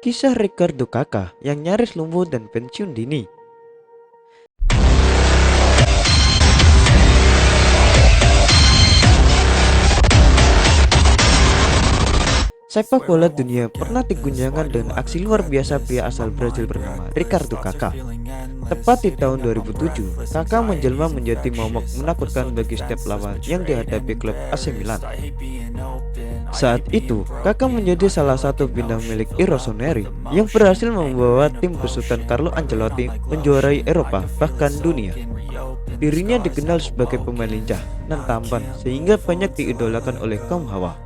Kisah Ricardo Kakak yang nyaris lumpuh dan pensiun dini. Sepak bola dunia pernah diguncangkan dengan aksi luar biasa pria asal Brazil bernama Ricardo Kakak. Tepat di tahun 2007, Kakak menjelma menjadi momok menakutkan bagi setiap lawan yang dihadapi klub AC Milan. Saat itu, Kakak menjadi salah satu bintang milik I Rossoneri yang berhasil membawa tim besutan Carlo Ancelotti menjuarai Eropa bahkan dunia. Dirinya dikenal sebagai pemain lincah dan tampan sehingga banyak diidolakan oleh kaum hawa.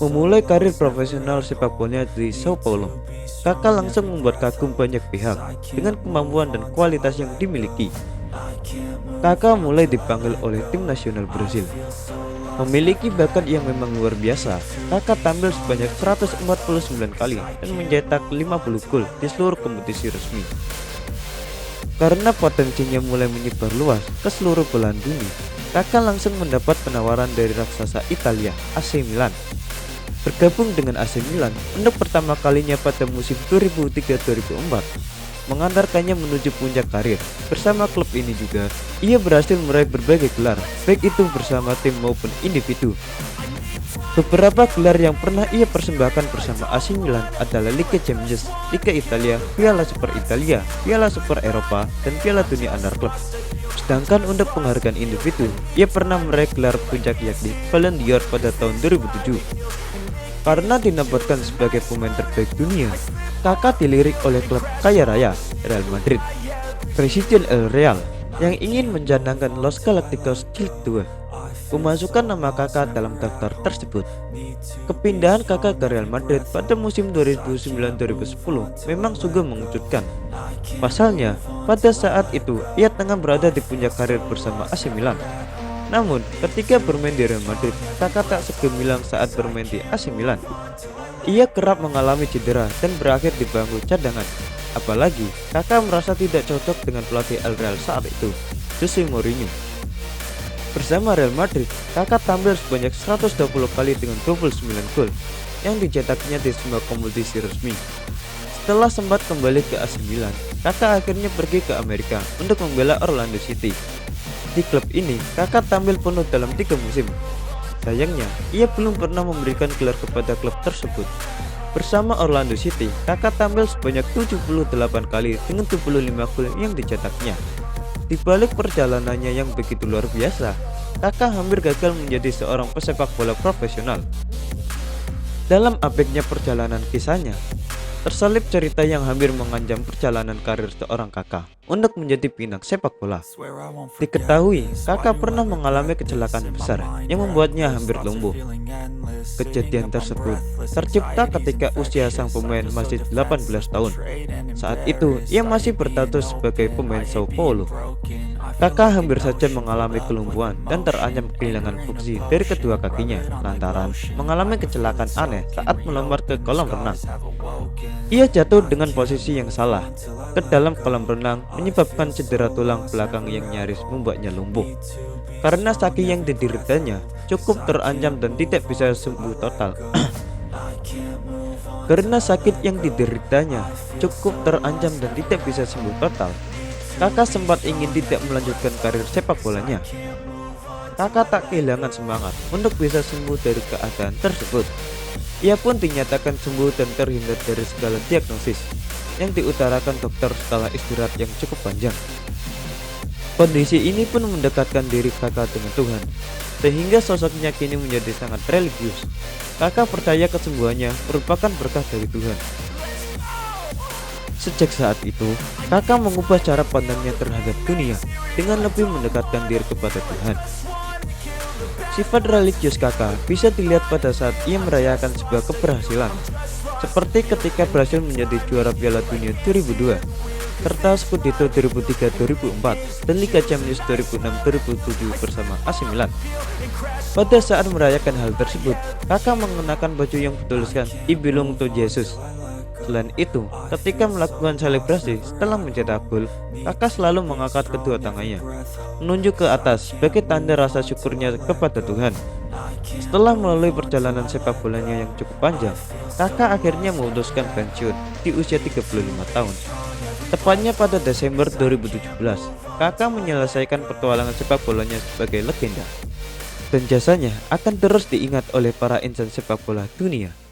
Memulai karir profesional sepak bola di Sao Paulo, Kakak langsung membuat kagum banyak pihak dengan kemampuan dan kualitas yang dimiliki. Kakak mulai dipanggil oleh tim nasional Brazil. Memiliki bakat yang memang luar biasa, Kakak tampil sebanyak 149 kali dan mencetak 50 gol di seluruh kompetisi resmi. Karena potensinya mulai menyebar luas ke seluruh belahan bumi, Kakak langsung mendapat penawaran dari raksasa Italia, AC Milan. Bergabung dengan AC Milan untuk pertama kalinya pada musim 2003-2004, mengantarkannya menuju puncak karir. Bersama klub ini juga, ia berhasil meraih berbagai gelar, baik itu bersama tim maupun individu. Beberapa gelar yang pernah ia persembahkan bersama AC Milan adalah Liga Champions, Liga Italia, Piala Super Italia, Piala Super Eropa, dan Piala Dunia Antar Klub. Sedangkan untuk penghargaan individu, ia pernah meraih gelar puncak yakni Ballon d'Or pada tahun 2007. Karena dinobatkan sebagai pemain terbaik dunia, Kakak dilirik oleh klub kaya raya Real Madrid, Presiden El Real, yang ingin mencanangkan Los Galacticos Guild 2, memasukkan nama Kakak dalam daftar tersebut. Kepindahan Kakak ke Real Madrid pada musim 2009-2010 memang sungguh mengejutkan. Pasalnya, pada saat itu ia tengah berada di puncak karir bersama AC Milan. Namun, ketika bermain di Real Madrid, Kakak tak segemilang saat bermain di AC Milan. Ia kerap mengalami cedera dan berakhir di bangku cadangan. Apalagi, Kakak merasa tidak cocok dengan pelatih El Real saat itu, Jose Mourinho. Bersama Real Madrid, Kakak tampil sebanyak 120 kali dengan 29 gol yang dicetaknya di semua kompetisi resmi. Setelah sempat kembali ke AC Milan, Kakak akhirnya pergi ke Amerika untuk membela Orlando City. Di klub ini, Kakak tampil penuh dalam 3 musim. Sayangnya, ia belum pernah memberikan gelar kepada klub tersebut. Bersama Orlando City, Kakak tampil sebanyak 78 kali dengan 25 gol yang dicetaknya. Di balik perjalanannya yang begitu luar biasa, Kakak hampir gagal menjadi seorang pesepak bola profesional. Dalam apeknya perjalanan kisahnya, terselip cerita yang hampir mengancam perjalanan karir seorang Kakak untuk menjadi bintang sepak bola. Diketahui, Kakak pernah mengalami kecelakaan besar yang membuatnya hampir lumpuh. Kejadian tersebut tercipta ketika usia sang pemain masih 18 tahun. Saat itu, ia masih berstatus sebagai pemain Sao Paulo. Kakak hampir saja mengalami kelumpuhan dan terancam kehilangan fungsi dari kedua kakinya lantaran mengalami kecelakaan aneh saat melompat ke kolam renang. Ia jatuh dengan posisi yang salah ke dalam kolam renang, menyebabkan cedera tulang belakang yang nyaris membuatnya lumpuh. Karena sakit yang dideritanya cukup terancam dan tidak bisa sembuh total. Karena sakit yang dideritanya cukup terancam dan tidak bisa sembuh total, Kakak sempat ingin tidak melanjutkan karir sepak bolanya. Kakak tak kehilangan semangat untuk bisa sembuh dari keadaan tersebut. Ia pun dinyatakan sembuh dan terhindar dari segala diagnosis yang diutarakan dokter setelah istirahat yang cukup panjang. Kondisi ini pun mendekatkan diri Kakak dengan Tuhan, sehingga sosoknya kini menjadi sangat religius. Kakak percaya kesembuhannya merupakan berkah dari Tuhan. Sejak saat itu, Kakak mengubah cara pandangnya terhadap dunia dengan lebih mendekatkan diri kepada Tuhan. Sifat religius Kakak bisa dilihat pada saat ia merayakan sebuah keberhasilan, seperti ketika berhasil menjadi juara Piala Dunia 2002, serta Scudetto 2003-2004 dan Liga Champions 2006-2007 bersama AC Milan. Pada saat merayakan hal tersebut, Kakak mengenakan baju yang bertuliskan "I belong to Jesus". Selain itu, ketika melakukan selebrasi setelah mencetak gol, Kakak selalu mengangkat kedua tangannya menunjuk ke atas sebagai tanda rasa syukurnya kepada Tuhan. Setelah melalui perjalanan sepak bolanya yang cukup panjang, Kakak akhirnya memutuskan pensiun di usia 35 tahun. Tepatnya pada Desember 2017, Kakak menyelesaikan petualangan sepak bolanya sebagai legenda, dan jasanya akan terus diingat oleh para insan sepak bola dunia.